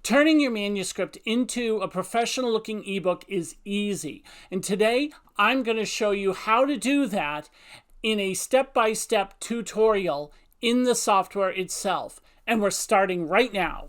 Turning your manuscript into a professional looking ebook is easy. And today I'm going to show you how to do that in a step-by-step tutorial in the software itself. And we're starting right now.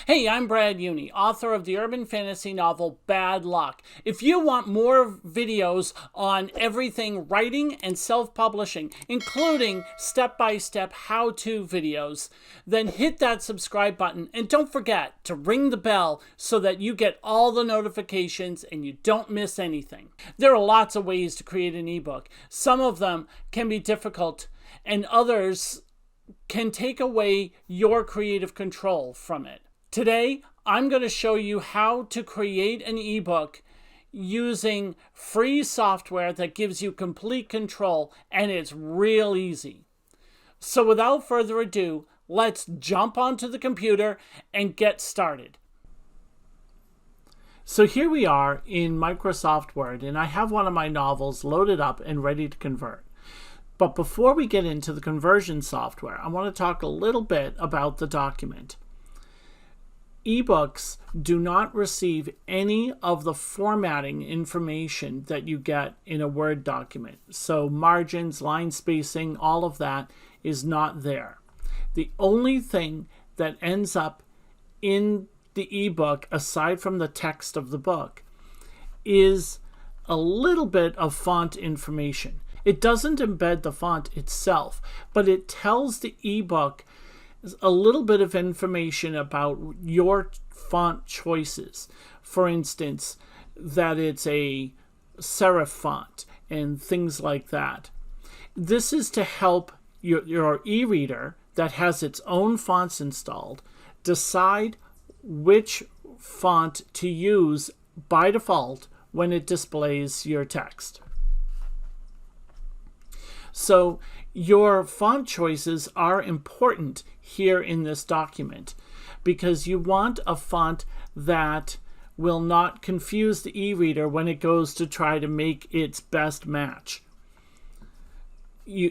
Hey, I'm Brad Uni, author of the urban fantasy novel Bad Luck. If you want more videos on everything writing and self-publishing, including step-by-step how-to videos, then hit that subscribe button and don't forget to ring the bell so that you get all the notifications and you don't miss anything. There are lots of ways to create an ebook. Some of them can be difficult and others can take away your creative control from it. Today, I'm going to show you how to create an ebook using free software that gives you complete control, and it's real easy. So without further ado, let's jump onto the computer and get started. So here we are in Microsoft Word, and I have one of my novels loaded up and ready to convert. But before we get into the conversion software, I want to talk a little bit about the document. Ebooks do not receive any of the formatting information that you get in a Word document. So margins, line spacing, all of that is not there. The only thing that ends up in the ebook, aside from the text of the book, is a little bit of font information. It doesn't embed the font itself, but it tells the ebook a little bit of information about your font choices. For instance, that it's a serif font and things like that. This is to help your e-reader that has its own fonts installed decide which font to use by default when it displays your text. So your font choices are important here in this document because you want a font that will not confuse the e-reader when it goes to try to make its best match.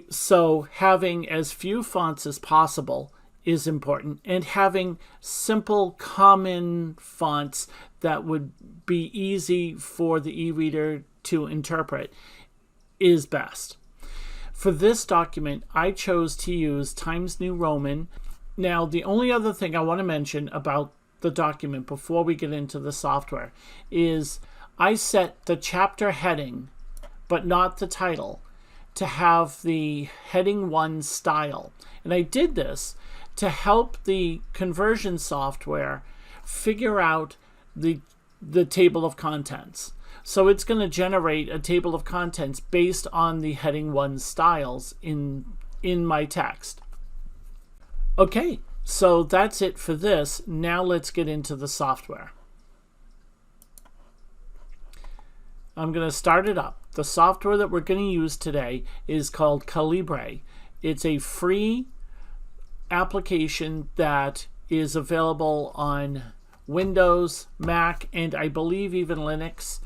So having as few fonts as possible is important, and having simple common fonts that would be easy for the e-reader to interpret is best. For this document, I chose to use Times New Roman. Now, the only other thing I want to mention about the document before we get into the software is I set the chapter heading, but not the title, to have the heading 1 style. And I did this to help the conversion software figure out the table of contents. So it's going to generate a table of contents based on the heading 1 styles in my text. Okay, so that's it for this. Now let's get into the software. I'm going to start it up. The software that we're going to use today is called Calibre. It's a free application that is available on Windows, Mac, and I believe even Linux.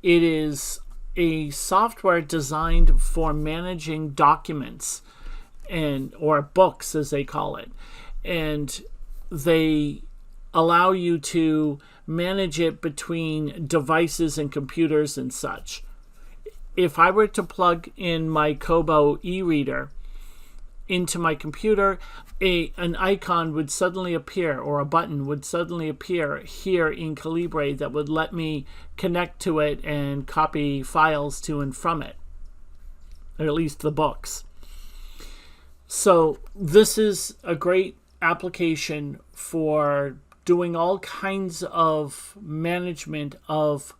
It is a software designed for managing documents or books, as they call it. And they allow you to manage it between devices and computers and such. If I were to plug in my Kobo e-reader into my computer, an icon would suddenly appear, or a button would suddenly appear here in Calibre that would let me connect to it and copy files to and from it, or at least the books. So this is a great application for doing all kinds of management of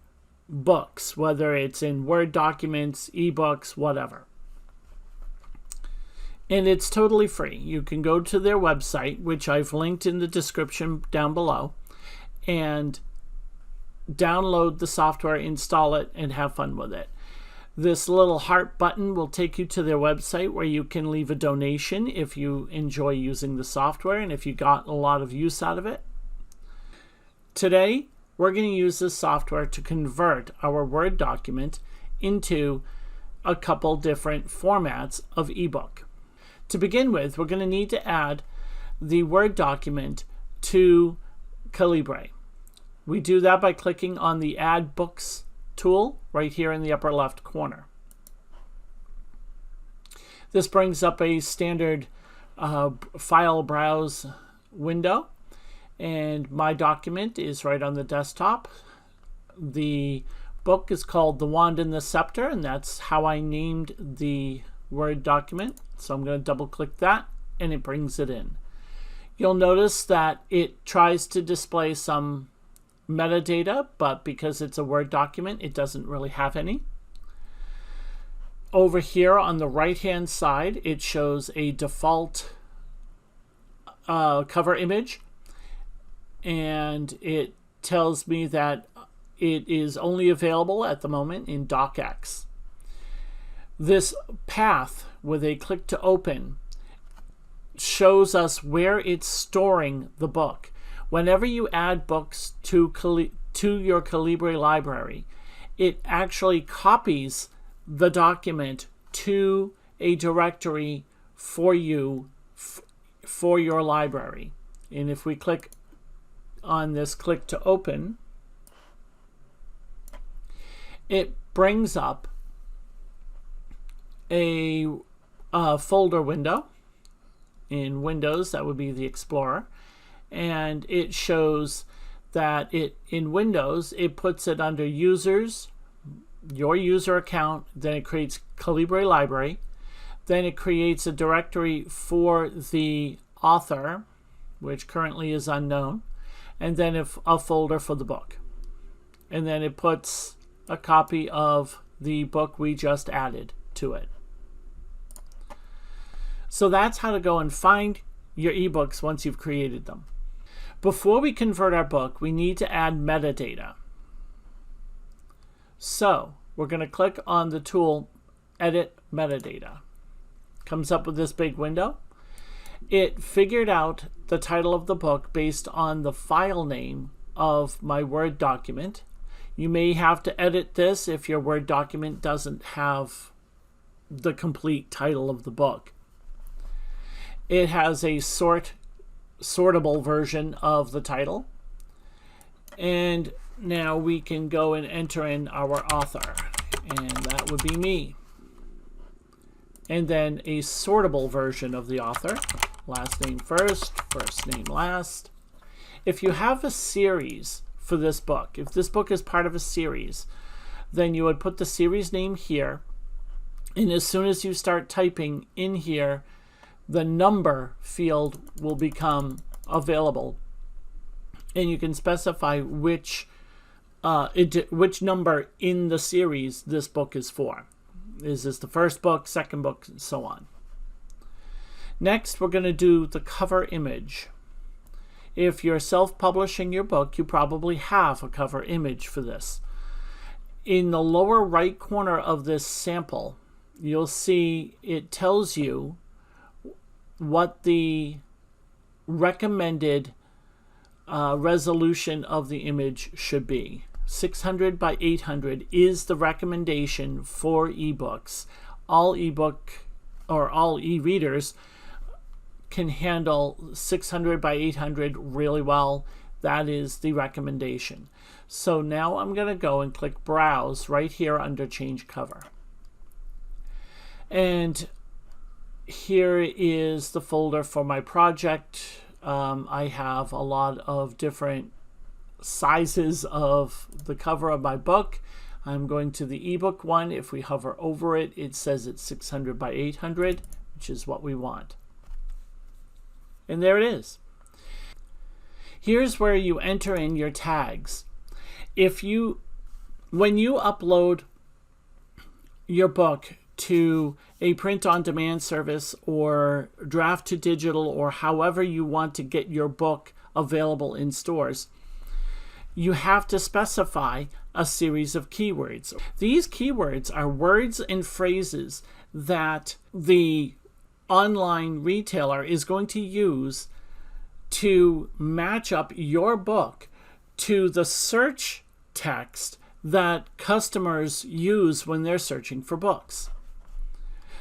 books, whether it's in Word documents, ebooks, whatever. And it's totally free. You can go to their website, which I've linked in the description down below, and download the software, install it, and have fun with it. This little heart button will take you to their website where you can leave a donation if you enjoy using the software and if you got a lot of use out of it. Today, we're going to use this software to convert our Word document into a couple different formats of ebook. To begin with, we're going to need to add the Word document to Calibre. We do that by clicking on the Add Books tool right here in the upper left corner. This brings up a standard file browse window, and my document is right on the desktop. The book is called The Wand and the Scepter, and that's how I named the Word document. So I'm going to double click that, and it brings it in. You'll notice that it tries to display some metadata, but because it's a Word document, it doesn't really have any. Over here on the right-hand side, it shows a default cover image, and it tells me that it is only available at the moment in DocX. This path with a click to open shows us where it's storing the book. Whenever you add books to your Calibre library, it actually copies the document to a directory for you for your library. And if we click on this click to open, it brings up a folder window. In Windows, that would be the Explorer, and it shows that in Windows it puts it under Users, your user account, then it creates Calibre Library, then it creates a directory for the author, which currently is unknown, and then a folder for the book. And then it puts a copy of the book we just added to it. So that's how to go and find your ebooks once you've created them. Before we convert our book, we need to add metadata. So we're going to click on the tool Edit Metadata. Comes up with this big window. It figured out the title of the book based on the file name of my Word document. You may have to edit this if your Word document doesn't have the complete title of the book. It has a sortable version of the title. And now we can go and enter in our author, and that would be me. And then a sortable version of the author, last name first, first name last. If you have a series for this book, if this book is part of a series, then you would put the series name here, and as soon as you start typing in here, the number field will become available, and you can specify which number in the series this book is for. Is this the first book, second book, and so on. Next, we're going to do the cover image. If you're self-publishing your book, you probably have a cover image for this. In the lower right corner of this sample, you'll see it tells you what the recommended resolution of the image should be. 600 by 800 is the recommendation for ebooks. All ebook or all e-readers can handle 600 by 800 really well. That is the recommendation. So now I'm going to go and click Browse right here under Change Cover. And here is the folder for my project. I have a lot of different sizes of the cover of my book. I'm going to the ebook one. If we hover over it, it says it's 600 by 800, which is what we want. And there it is. Here's where you enter in your tags. When you upload your book to a print-on-demand service or draft to digital, or however you want to get your book available in stores, you have to specify a series of keywords. These keywords are words and phrases that the online retailer is going to use to match up your book to the search text that customers use when they're searching for books.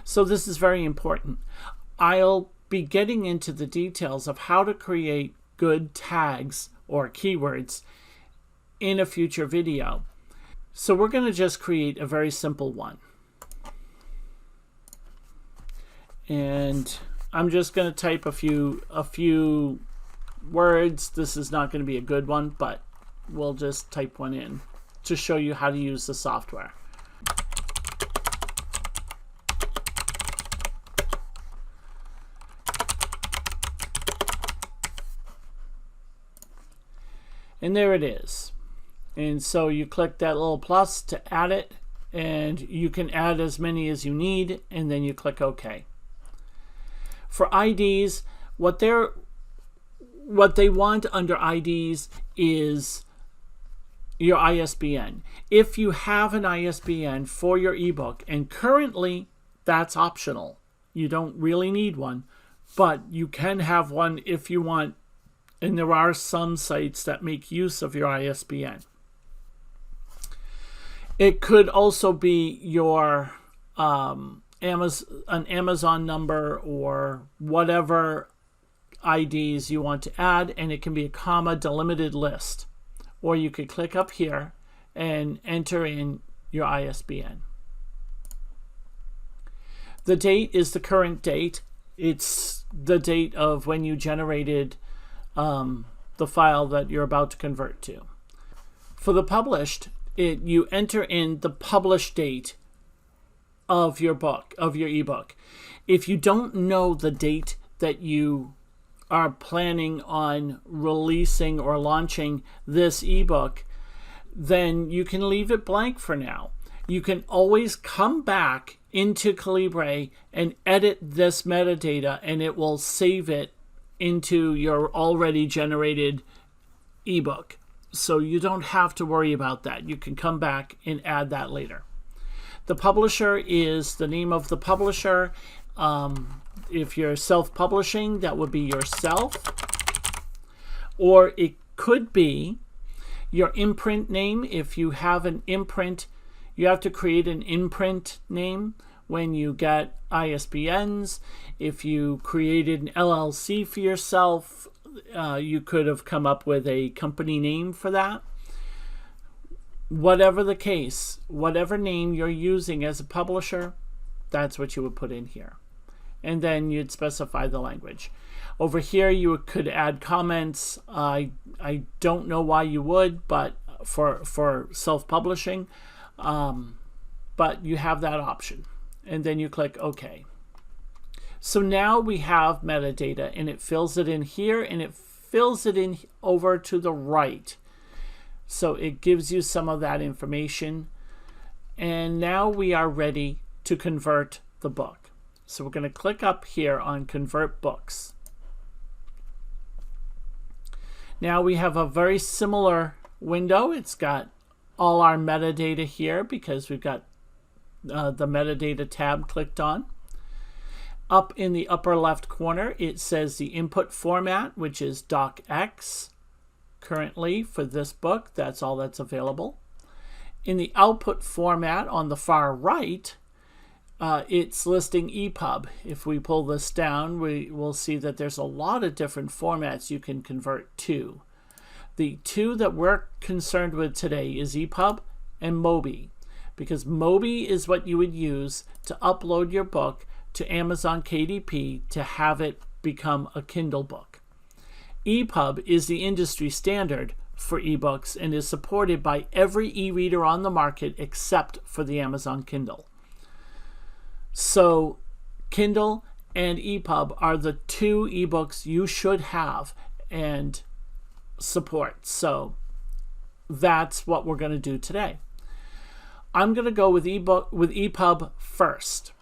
So this is very important. I'll be getting into the details of how to create good tags or keywords in a future video. So we're going to just create a very simple one. And I'm just going to type a few words. This is not going to be a good one, but we'll just type one in to show you how to use the software. And there it is. And so you click that little plus to add it, and you can add as many as you need, and then you click OK. For IDs, what they want under IDs is your ISBN. If you have an ISBN for your ebook, and currently that's optional, you don't really need one, but you can have one if you want, and there are some sites that make use of your ISBN. It could also be your an Amazon number or whatever IDs you want to add, and it can be a comma delimited list. Or you could click up here and enter in your ISBN. The date is the current date. It's the date of when you generated the file that you're about to convert to. For the published, you enter in the published date of your book, of your ebook. If you don't know the date that you are planning on releasing or launching this ebook, then you can leave it blank for now. You can always come back into Calibre and edit this metadata, and it will save it into your already generated ebook. So you don't have to worry about that. You can come back and add that later. The publisher is the name of the publisher. If you're self-publishing, that would be yourself. Or it could be your imprint name. If you have an imprint, you have to create an imprint name when you get ISBNs. If you created an LLC for yourself, you could have come up with a company name for that. Whatever the case, whatever name you're using as a publisher, that's what you would put in here. And then you'd specify the language. Over here, you could add comments. I don't know why you would, but for self-publishing, but you have that option. And then you click OK. So now we have metadata, and it fills it in here, and it fills it in over to the right. So it gives you some of that information. And now we are ready to convert the book. So we're going to click up here on Convert Books. Now we have a very similar window. It's got all our metadata here because we've got the metadata tab clicked on. Up in the upper left corner, it says the input format, which is docx. Currently for this book, that's all that's available. In the output format on the far right, it's listing epub. If we pull this down, we will see that there's a lot of different formats you can convert to. The two that we're concerned with today is epub and mobi, because mobi is what you would use to upload your book to Amazon KDP to have it become a Kindle book. epub is the industry standard for ebooks and is supported by every e-reader on the market except for the Amazon Kindle. So Kindle and epub are the two ebooks you should have and support. So that's what we're going to do today. I'm going to go with epub first.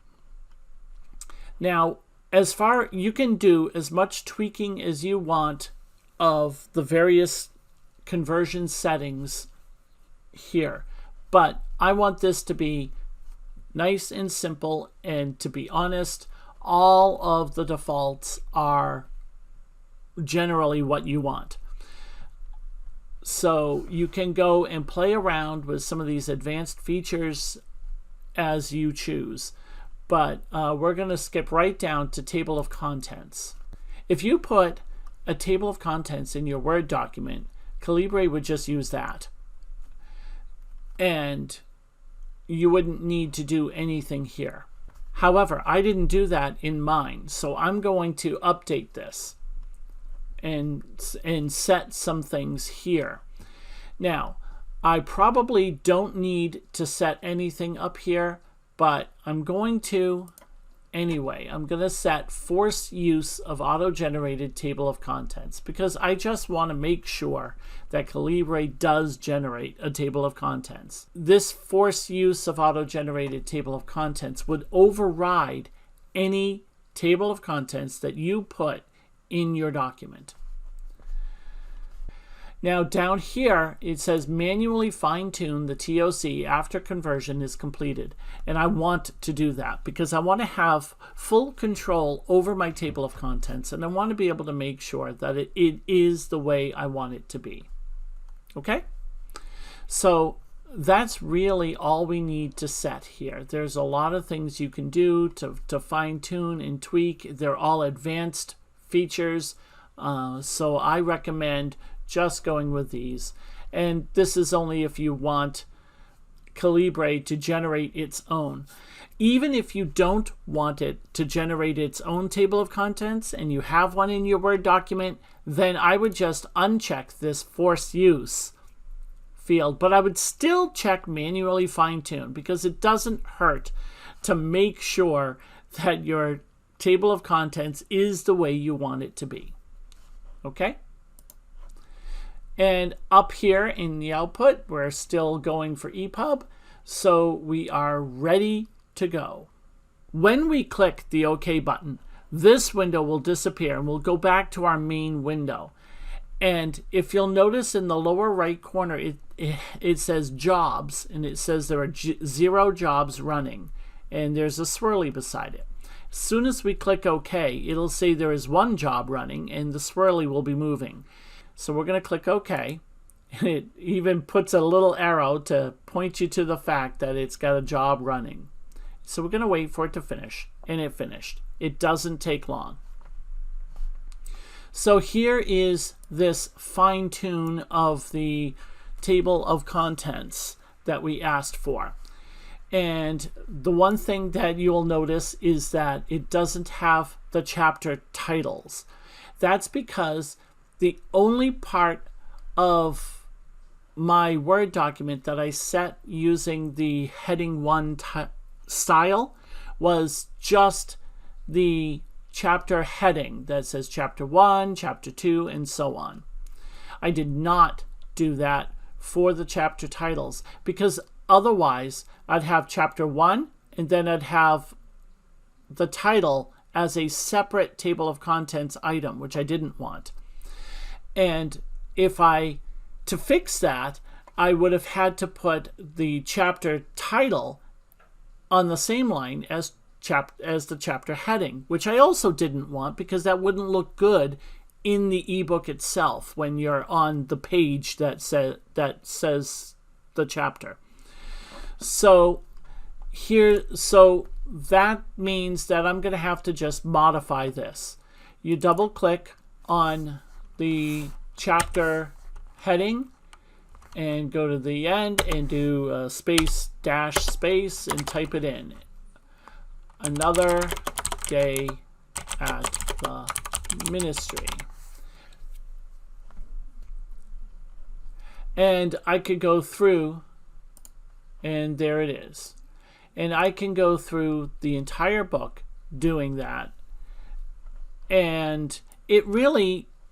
Now, you can do as much tweaking as you want of the various conversion settings here, but I want this to be nice and simple, and to be honest, all of the defaults are generally what you want. So you can go and play around with some of these advanced features as you choose. But we're going to skip right down to table of contents. If you put a table of contents in your Word document, Calibre would just use that. And you wouldn't need to do anything here. However, I didn't do that in mine, so I'm going to update this and set some things here. Now, I probably don't need to set anything up here, but I'm going to anyway. I'm going to set forced use of auto-generated table of contents because I just want to make sure that Calibre does generate a table of contents. This forced use of auto-generated table of contents would override any table of contents that you put in your document. Now down here it says manually fine-tune the TOC after conversion is completed, and I want to do that because I want to have full control over my table of contents, and I want to be able to make sure that it is the way I want it to be. Okay, so that's really all we need to set here. There's a lot of things you can do to fine-tune and tweak. They're all advanced features, so I recommend just going with these. And this is only if you want Calibre to generate its own. Even if you don't want it to generate its own table of contents and you have one in your Word document, then I would just uncheck this forced use field, but I would still check manually fine-tune because it doesn't hurt to make sure that your table of contents is the way you want it to be. Okay? And up here in the output, we're still going for epub, so we are ready to go. When we click the OK button, this window will disappear and we'll go back to our main window. And if you'll notice in the lower right corner, it says jobs, and it says there are 0 jobs running, and there's a swirly beside it. As soon as we click OK, it'll say there is 1 job running and the swirly will be moving. So we're going to click OK, and it even puts a little arrow to point you to the fact that it's got a job running. So we're going to wait for it to finish, and it finished. It doesn't take long. So here is this fine-tune of the table of contents that we asked for. And the one thing that you'll notice is that it doesn't have the chapter titles. That's because the only part of my Word document that I set using the heading 1 style was just the chapter heading that says chapter 1, chapter 2, and so on. I did not do that for the chapter titles because otherwise I'd have chapter 1 and then I'd have the title as a separate table of contents item, which I didn't want. And to fix that, I would have had to put the chapter title on the same line as the chapter heading, which I also didn't want because that wouldn't look good in the ebook itself when you're on the page that says the chapter. So that means that I'm going to have to just modify this. You double click on the chapter heading and go to the end and do space dash space and type it in. Another day at the ministry. And I could go through, and there it is. And I can go through the entire book doing that. And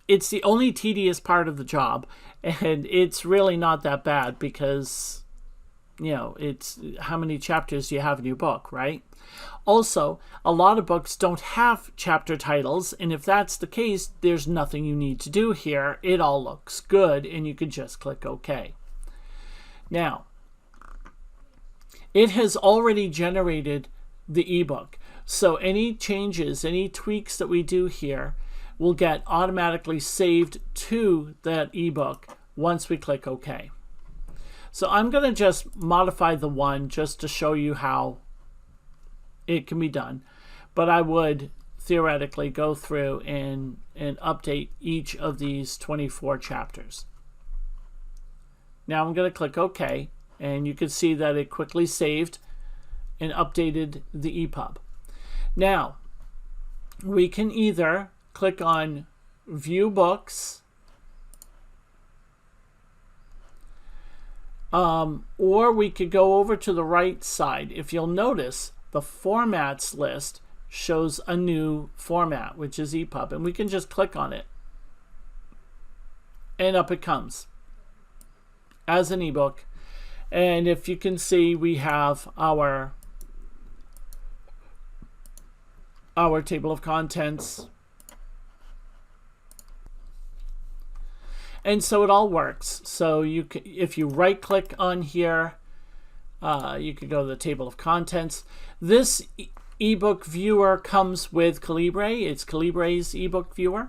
it's the only tedious part of the job, and it's really not that bad because, it's how many chapters do you have in your book, right? Also, a lot of books don't have chapter titles, and if that's the case, there's nothing you need to do here. It all looks good, and you can just click OK. Now, it has already generated the ebook, so any changes, any tweaks that we do here will get automatically saved to that ebook once we click OK. So I'm going to just modify the one just to show you how it can be done. But I would theoretically go through and update each of these 24 chapters. Now I'm going to click OK, and you can see that it quickly saved and updated the EPUB. Now, we can either click on View Books, or we could go over to the right side. If you'll notice, the Formats list shows a new format, which is EPUB, and we can just click on it, and up it comes as an ebook. And if you can see, we have our table of contents. And so it all works. So you can, if you right click on here, you could go to the table of contents. This ebook viewer comes with Calibre. It's Calibre's ebook viewer,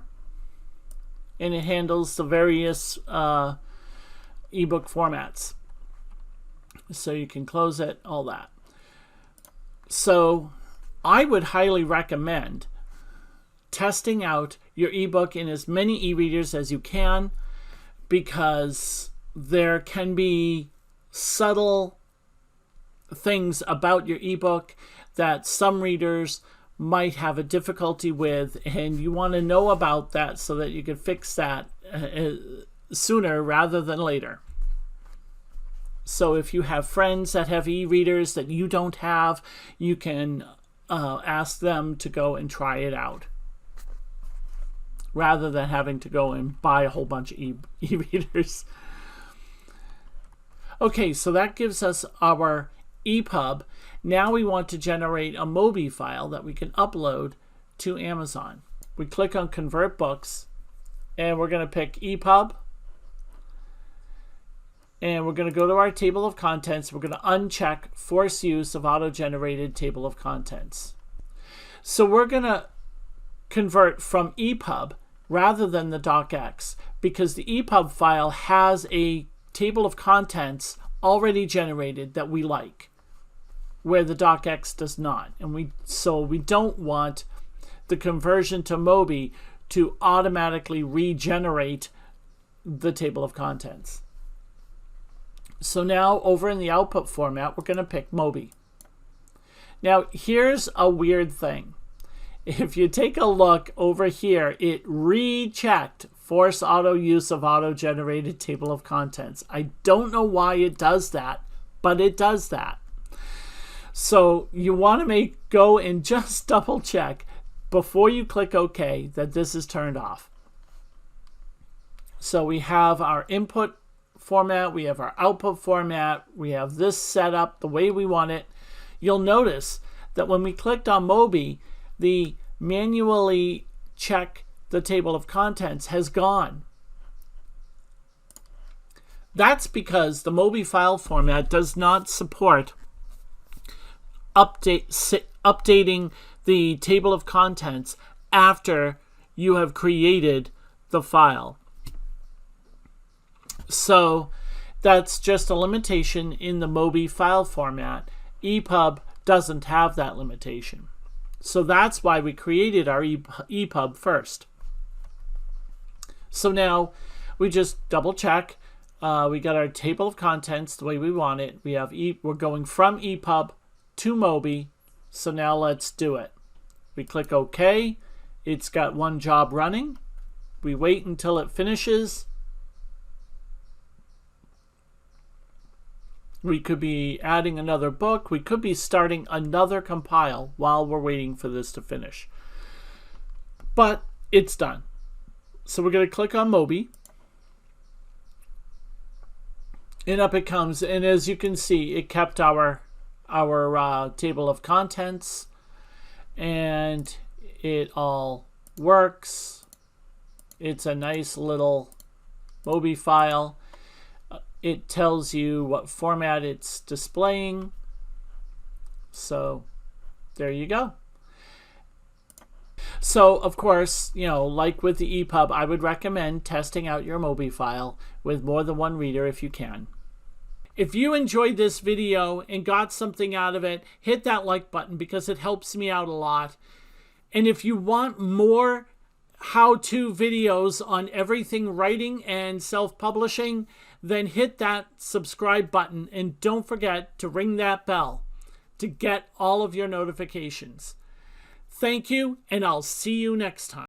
and it handles the various ebook formats. So you can close it, all that. So I would highly recommend testing out your ebook in as many e-readers as you can, because there can be subtle things about your ebook that some readers might have a difficulty with, and you want to know about that so that you can fix that sooner rather than later. So if you have friends that have e-readers that you don't have, you can ask them to go and try it out, rather than having to go and buy a whole bunch of e-readers. Okay, so that gives us our EPUB. Now we want to generate a mobi file that we can upload to Amazon. We click on Convert Books, and we're going to pick EPUB, and we're going to go to our table of contents. We're going to uncheck Force Use of Auto-Generated Table of Contents. So we're going to convert from EPUB rather than the docx, because the EPUB file has a table of contents already generated that we like, where the docx does not. And so we don't want the conversion to mobi to automatically regenerate the table of contents. So now over in the output format, we're going to pick mobi. Now here's a weird thing. If you take a look over here, it rechecked force auto use of auto-generated table of contents. I don't know why it does that, but it does that. So you want to go and just double check before you click OK that this is turned off. So we have our input format, we have our output format, we have this set up the way we want it. You'll notice that when we clicked on mobi, the manually check the table of contents has gone. That's because the mobi file format does not support updating the table of contents after you have created the file. So that's just a limitation in the mobi file format. EPUB doesn't have that limitation. So that's why we created our EPUB first. So now we just double check. We got our table of contents the way we want it. We have we're going from EPUB to mobi. So now let's do it. We click OK. It's got one job running. We wait until it finishes. We could be adding another book. We could be starting another compile while we're waiting for this to finish. But it's done. So we're going to click on mobi. And up it comes. And as you can see, it kept our table of contents. And it all works. It's a nice little mobi file. It tells you what format it's displaying. So there you go. So, of course, like with the EPUB, I would recommend testing out your mobi file with more than one reader if you can. If you enjoyed this video and got something out of it, hit that like button because it helps me out a lot. And if you want more how-to videos on everything writing and self-publishing, then hit that subscribe button and don't forget to ring that bell to get all of your notifications. Thank you, and I'll see you next time.